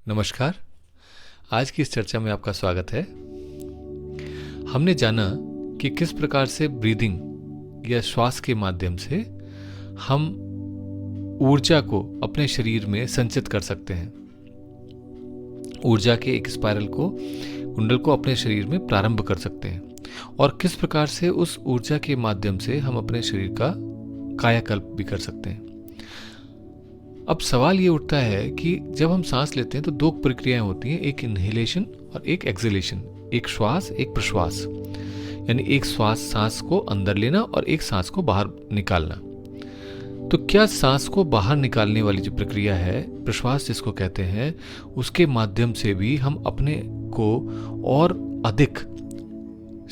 नमस्कार। आज की इस चर्चा में आपका स्वागत है। हमने जाना कि किस प्रकार से ब्रीदिंग या श्वास के माध्यम से हम ऊर्जा को अपने शरीर में संचित कर सकते हैं। ऊर्जा के एक स्पाइरल को कुंडल को अपने शरीर में प्रारंभ कर सकते हैं और किस प्रकार से उस ऊर्जा के माध्यम से हम अपने शरीर का कायाकल्प भी कर सकते हैं। अब सवाल ये उठता है कि जब हम सांस लेते हैं तो दो प्रक्रियाएं होती हैं, एक इनहेलेशन और एक एक्सहेलेशन, एक श्वास एक प्रश्वास। यानी एक सांस को अंदर लेना और एक सांस को बाहर निकालना। तो क्या सांस को बाहर निकालने वाली जो प्रक्रिया है, प्रश्वास जिसको कहते हैं, उसके माध्यम से भी हम अपने को और अधिक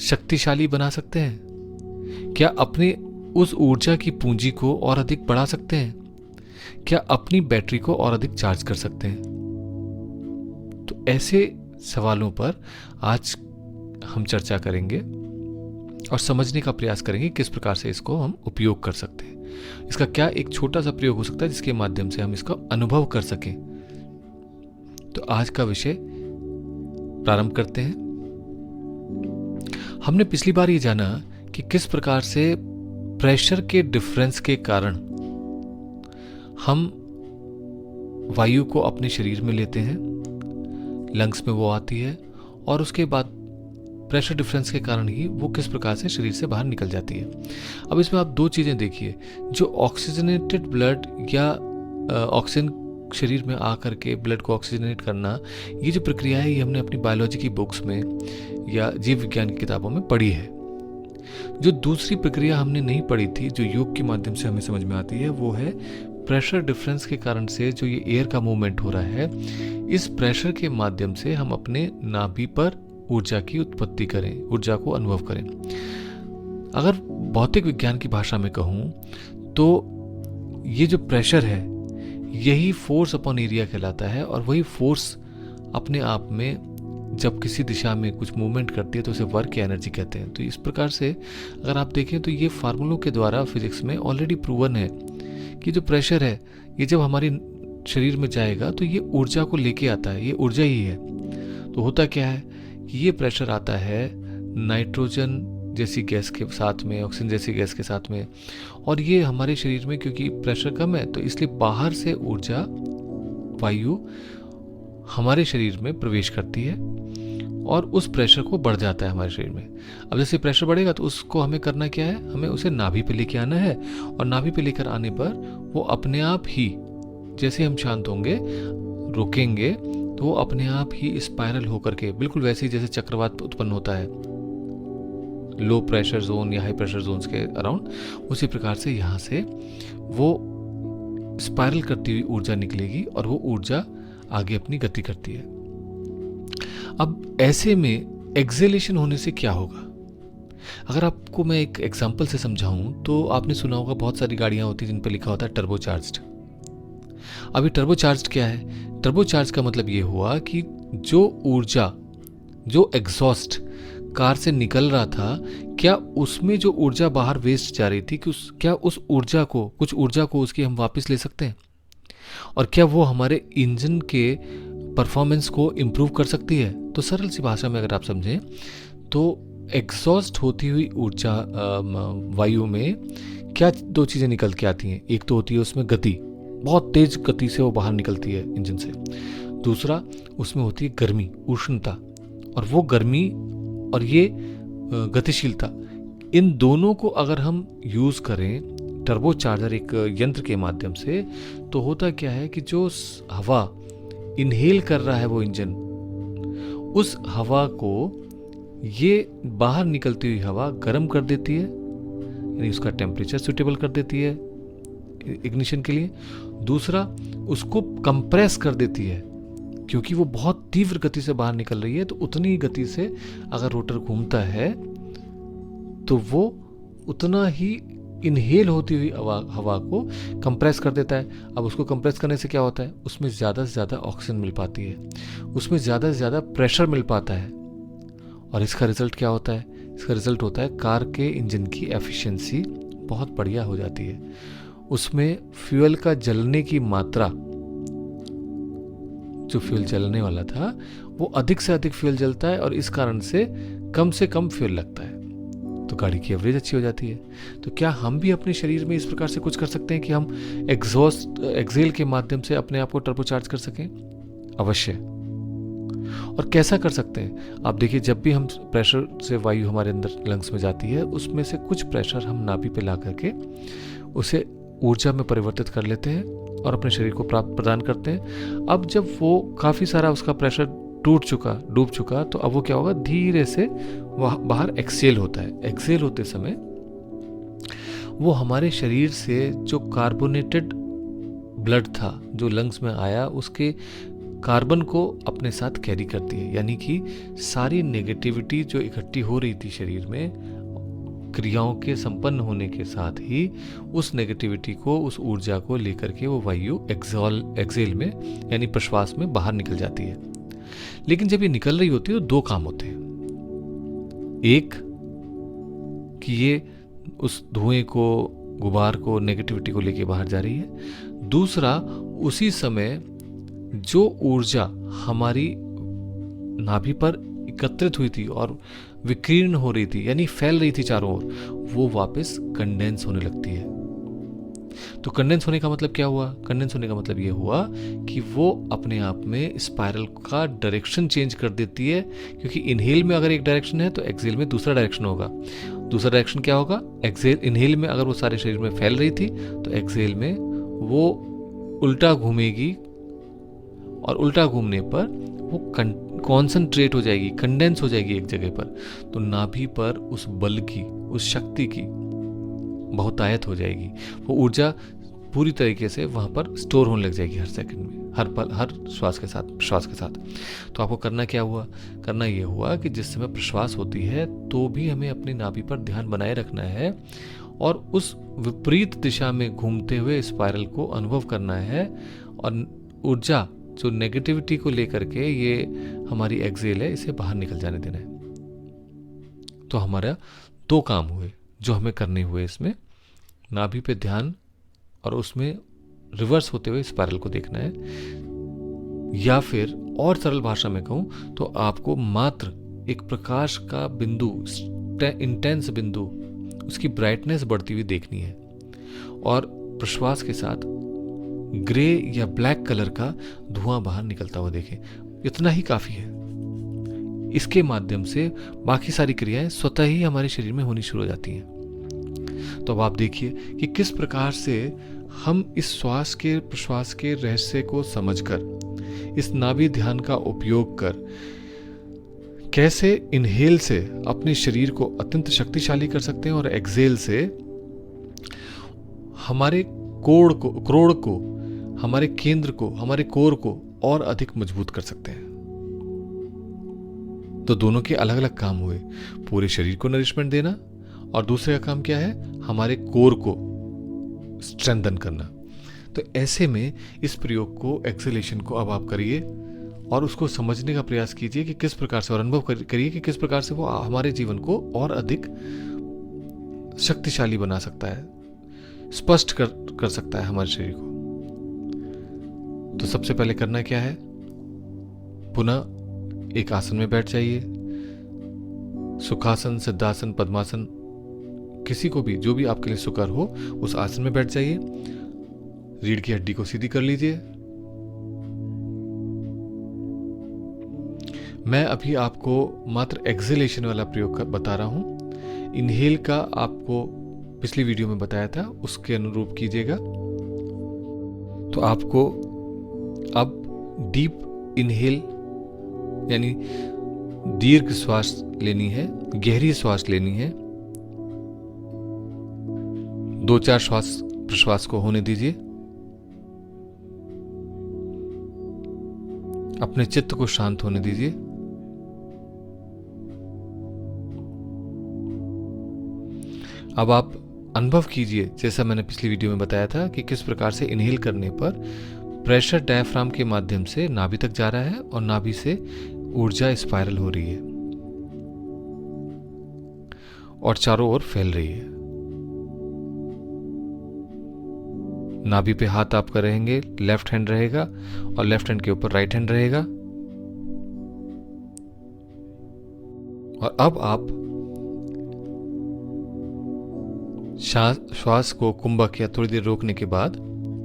शक्तिशाली बना सकते हैं? क्या अपने उस ऊर्जा की पूंजी को और अधिक बढ़ा सकते हैं? क्या अपनी बैटरी को और अधिक चार्ज कर सकते हैं? तो ऐसे सवालों पर आज हम चर्चा करेंगे और समझने का प्रयास करेंगे किस प्रकार से इसको हम उपयोग कर सकते हैं। इसका क्या एक छोटा सा प्रयोग हो सकता है जिसके माध्यम से हम इसका अनुभव कर सकें। तो आज का विषय प्रारंभ करते हैं। हमने पिछली बार ये जाना कि किस प्रकार से प्रेशर के डिफरेंस के कारण हम वायु को अपने शरीर में लेते हैं, लंग्स में वो आती है और उसके बाद प्रेशर डिफरेंस के कारण ही वो किस प्रकार से शरीर से बाहर निकल जाती है। अब इसमें आप दो चीज़ें देखिए, जो ऑक्सीजनेटेड ब्लड या ऑक्सीजन शरीर में आकर के ब्लड को ऑक्सीजनेट करना, ये जो प्रक्रिया है ये हमने अपनी बायोलॉजी की बुक्स में या जीव विज्ञान की किताबों में पढ़ी है। जो दूसरी प्रक्रिया हमने नहीं पढ़ी थी, जो योग के माध्यम से हमें समझ में आती है, वो है प्रेशर डिफरेंस के कारण से जो ये एयर का मूवमेंट हो रहा है, इस प्रेशर के माध्यम से हम अपने नाभि पर ऊर्जा की उत्पत्ति करें, ऊर्जा को अनुभव करें। अगर भौतिक विज्ञान की भाषा में कहूँ तो ये जो प्रेशर है यही फोर्स अपॉन एरिया कहलाता है और वही फोर्स अपने आप में जब किसी दिशा में कुछ मूवमेंट करती है तो उसे वर्क या एनर्जी कहते हैं। तो इस प्रकार से अगर आप देखें तो ये फार्मूलों के द्वारा फिजिक्स में ऑलरेडी प्रूवन है कि जो प्रेशर है ये जब हमारे शरीर में जाएगा तो ये ऊर्जा को लेके आता है, ये ऊर्जा ही है। तो होता क्या है कि ये प्रेशर आता है नाइट्रोजन जैसी गैस के साथ में, ऑक्सीजन जैसी गैस के साथ में, और ये हमारे शरीर में क्योंकि प्रेशर कम है तो इसलिए बाहर से ऊर्जा वायु हमारे शरीर में प्रवेश करती है और उस प्रेशर को बढ़ जाता है हमारे शरीर में। अब जैसे प्रेशर बढ़ेगा तो उसको हमें करना क्या है, हमें उसे नाभि पे लेके आना है और नाभि पे लेकर आने पर वो अपने आप ही, जैसे हम शांत होंगे, रुकेंगे, तो वो अपने आप ही स्पाइरल होकर के बिल्कुल वैसे ही जैसे चक्रवात उत्पन्न होता है लो प्रेशर जोन या हाई प्रेशर जोन्स के अराउंड, उसी प्रकार से यहाँ से वो स्पाइरल करती हुई ऊर्जा निकलेगी और वो ऊर्जा आगे अपनी गति करती है। अब ऐसे में एक्सहेलेशन होने से क्या होगा? अगर आपको मैं एक एग्जांपल से समझाऊं तो आपने सुना होगा बहुत सारी गाड़ियां होती हैं जिन पर लिखा होता है टर्बोचार्ज्ड। अभी टर्बोचार्ज्ड क्या है? टर्बोचार्ज का मतलब ये हुआ कि जो ऊर्जा, जो एग्जॉस्ट कार से निकल रहा था, क्या उसमें जो ऊर्जा बाहर वेस्ट जा रही थी कि क्या उस ऊर्जा को, कुछ ऊर्जा को उसकी हम वापस ले सकते हैं? और क्या वो हमारे इंजन के परफॉर्मेंस को इम्प्रूव कर सकती है? तो सरल सी भाषा में अगर आप समझें तो एग्जॉस्ट होती हुई ऊर्जा वायु में क्या दो चीज़ें निकल के आती हैं। एक तो होती है उसमें गति, बहुत तेज गति से वो बाहर निकलती है इंजन से। दूसरा उसमें होती है गर्मी, उष्णता, और वो गर्मी और ये गतिशीलता, इन दोनों को अगर हम यूज़ करें टर्बोचार्जर एक यंत्र के माध्यम से, तो होता क्या है कि जो हवा इनहेल कर रहा है वो इंजन, उस हवा को ये बाहर निकलती हुई हवा गर्म कर देती है, यानी उसका टेम्परेचर सुटेबल कर देती है इग्निशन के लिए। दूसरा, उसको कंप्रेस कर देती है, क्योंकि वो बहुत तीव्र गति से बाहर निकल रही है, तो उतनी गति से अगर रोटर घूमता है तो वो उतना ही इनहेल होती हुई हवा को कंप्रेस कर देता है। अब उसको कंप्रेस करने से क्या होता है, उसमें ज़्यादा से ज़्यादा ऑक्सीजन मिल पाती है, उसमें ज़्यादा से ज़्यादा प्रेशर मिल पाता है, और इसका रिजल्ट क्या होता है? इसका रिजल्ट होता है कार के इंजन की एफिशिएंसी बहुत बढ़िया हो जाती है। उसमें फ्यूल का जलने की मात्रा जो फ्यूल जलने वाला था वो अधिक से अधिक फ्यूल जलता है और इस कारण से कम फ्यूल लगता है, तो गाड़ी की एवरेज अच्छी हो जाती है। तो क्या हम भी अपने शरीर में इस प्रकार से कुछ कर सकते हैं कि हम एक्सेल के माध्यम से अपने आप को टर्बोचार्ज कर सकें? अवश्य। और कैसा कर सकते हैं? आप देखिए, जब भी हम प्रेशर से वायु हमारे अंदर लंग्स में जाती है, उसमें से कुछ प्रेशर हम नाभि पे ला करके उसे ऊर्जा में परिवर्तित कर लेते हैं और अपने शरीर को प्रदान करते हैं। अब जब वो काफ़ी सारा उसका प्रेशर डूब चुका, तो अब वो क्या होगा, धीरे से वह बाहर एक्सेल होता है। एक्सेल होते समय वो हमारे शरीर से जो कार्बोनेटेड ब्लड था जो लंग्स में आया, उसके कार्बन को अपने साथ कैरी करती है, यानी कि सारी नेगेटिविटी जो इकट्ठी हो रही थी शरीर में क्रियाओं के संपन्न होने के साथ ही, उस नेगेटिविटी को, उस ऊर्जा को लेकर के वो वायु एक्सेल में यानी प्रश्वास में बाहर निकल जाती है। लेकिन जब ये निकल रही होती है तो दो काम होते हैं। एक कि ये उस धुएं को, गुबार को, नेगेटिविटी को लेके बाहर जा रही है। दूसरा, उसी समय जो ऊर्जा हमारी नाभि पर एकत्रित हुई थी और विकीर्ण हो रही थी, यानी फैल रही थी चारों ओर, वो वापस कंडेंस होने लगती है। तो कंडेंस होने का मतलब क्या हुआ? कंडेंस होने का मतलब ये हुआ कि वो अपने आप में स्पाइरल का डायरेक्शन चेंज कर देती है, क्योंकि इनहेल में अगर एक डायरेक्शन है तो एक्सेल में दूसरा डायरेक्शन होगा। दूसरा डायरेक्शन क्या होगा? एक्सेल, इनहेल में अगर वो सारे शरीर में फैल रही थी तो एक्सेल में वो उल्टा घूमेगी और उल्टा घूमने पर वो कॉन्सेंट्रेट हो जाएगी, कंडेंस हो जाएगी एक जगह पर। तो नाभि पर उस बल की, उस शक्ति की बहुतायत हो जाएगी। वो ऊर्जा पूरी तरीके से वहां पर स्टोर होने लग जाएगी हर सेकंड में, हर पल, हर श्वास के साथ। तो आपको करना क्या हुआ? करना ये हुआ कि जिस समय प्रश्वास होती है तो भी हमें अपनी नाभि पर ध्यान बनाए रखना है और उस विपरीत दिशा में घूमते हुए स्पाइरल को अनुभव करना है, और ऊर्जा जो नेगेटिविटी को लेकर के ये हमारी एक्सेल है, इसे बाहर निकल जाने देना है। तो हमारा दो काम हुए जो हमें करने हुए इसमें, नाभि पे ध्यान और उसमें रिवर्स होते हुए स्पाइरल को देखना है, या फिर और सरल भाषा में कहूं तो आपको मात्र एक प्रकाश का बिंदु, इंटेंस बिंदु, उसकी ब्राइटनेस बढ़ती हुई देखनी है और प्रश्वास के साथ ग्रे या ब्लैक कलर का धुआं बाहर निकलता हुआ देखें। इतना ही काफी है। इसके माध्यम से बाकी सारी क्रियाएं स्वतः ही हमारे शरीर में होनी शुरू हो जाती हैं। तो अब आप देखिए कि किस प्रकार से हम इस श्वास के, प्रश्वास के रहस्य को समझकर, इस नाभि ध्यान का उपयोग कर कैसे इनहेल से अपने शरीर को अत्यंत शक्तिशाली कर सकते हैं और एक्सेल से हमारे क्रोड़ को, हमारे केंद्र को, हमारे कोर को और अधिक मजबूत कर सकते हैं। तो दोनों के अलग अलग काम हुए, पूरे शरीर को नरिशमेंट देना, और दूसरे का काम क्या है, हमारे कोर को स्ट्रेंथन करना। तो ऐसे में इस प्रयोग को, एक्सेलेशन को अब आप करिए और उसको समझने का प्रयास कीजिए कि किस प्रकार से, और अनुभव करिए कि किस प्रकार से वो हमारे जीवन को और अधिक शक्तिशाली बना सकता है, स्पष्ट कर सकता है हमारे शरीर को। तो सबसे पहले करना क्या है, पुनः एक आसन में बैठ जाइए। सुखासन, सिद्धासन, पद्मासन, किसी को भी, जो भी आपके लिए सुकर हो, उस आसन में बैठ जाइए। रीढ़ की हड्डी को सीधी कर लीजिए। मैं अभी आपको मात्र एक्सेलेशन वाला प्रयोग बता रहा हूं। इनहेल का आपको पिछली वीडियो में बताया था, उसके अनुरूप कीजिएगा। तो आपको अब डीप इनहेल यानी दीर्घ श्वास लेनी है, गहरी श्वास लेनी है। 2-4 श्वास प्रश्वास को होने दीजिए। अपने चित्त को शांत होने दीजिए। अब आप अनुभव कीजिए, जैसा मैंने पिछली वीडियो में बताया था, कि किस प्रकार से इनहेल करने पर प्रेशर डायफ्राम के माध्यम से नाभि तक जा रहा है और नाभि से ऊर्जा स्पाइरल हो रही है और चारों ओर फैल रही है। नाभि पे हाथ आपका रहेंगे, लेफ्ट हैंड रहेगा और लेफ्ट हैंड के ऊपर राइट हैंड रहेगा। और अब आप श्वास को कुंभक या थोड़ी देर रोकने के बाद,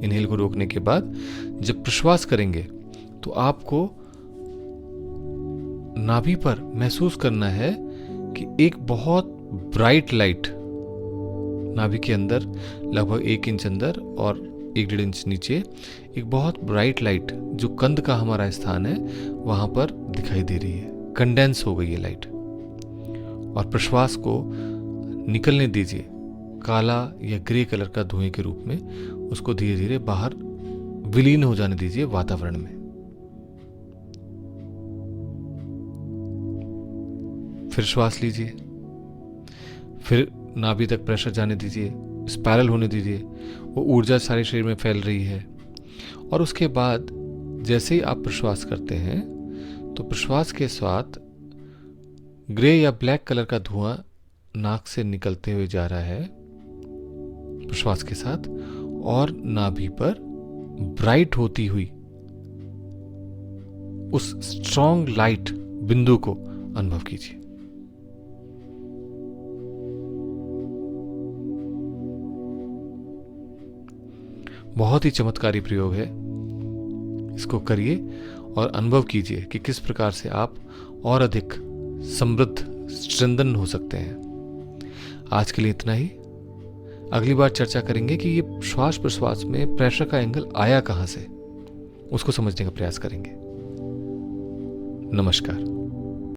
इनहेल को रोकने के बाद जब प्रश्वास करेंगे तो आपको नाभि पर महसूस करना है कि एक बहुत ब्राइट लाइट नाभि के अंदर, लगभग 1 इंच अंदर और 1-1.5 इंच नीचे, एक बहुत ब्राइट लाइट जो कंध का हमारा स्थान है वहां पर दिखाई दे रही है। कंडेंस हो गई है लाइट। और प्रश्वास को निकलने दीजिए, काला या ग्रे कलर का धुएं के रूप में उसको धीरे धीरे बाहर विलीन हो जाने दीजिए वातावरण में। फिर श्वास लीजिए, फिर नाभि तक प्रेशर जाने दीजिए, स्पाइरल होने दीजिए, वो ऊर्जा सारे शरीर में फैल रही है। और उसके बाद जैसे ही आप प्रश्वास करते हैं तो प्रश्वास के साथ ग्रे या ब्लैक कलर का धुआं नाक से निकलते हुए जा रहा है प्रश्वास के साथ, और नाभि पर ब्राइट होती हुई उस स्ट्रॉन्ग लाइट बिंदु को अनुभव कीजिए। बहुत ही चमत्कारी प्रयोग है, इसको करिए और अनुभव कीजिए कि किस प्रकार से आप और अधिक समृद्ध, स्ट्रेंथन हो सकते हैं। आज के लिए इतना ही। अगली बार चर्चा करेंगे कि ये श्वास प्रश्वास में प्रेशर का एंगल आया कहां से, उसको समझने का प्रयास करेंगे। नमस्कार।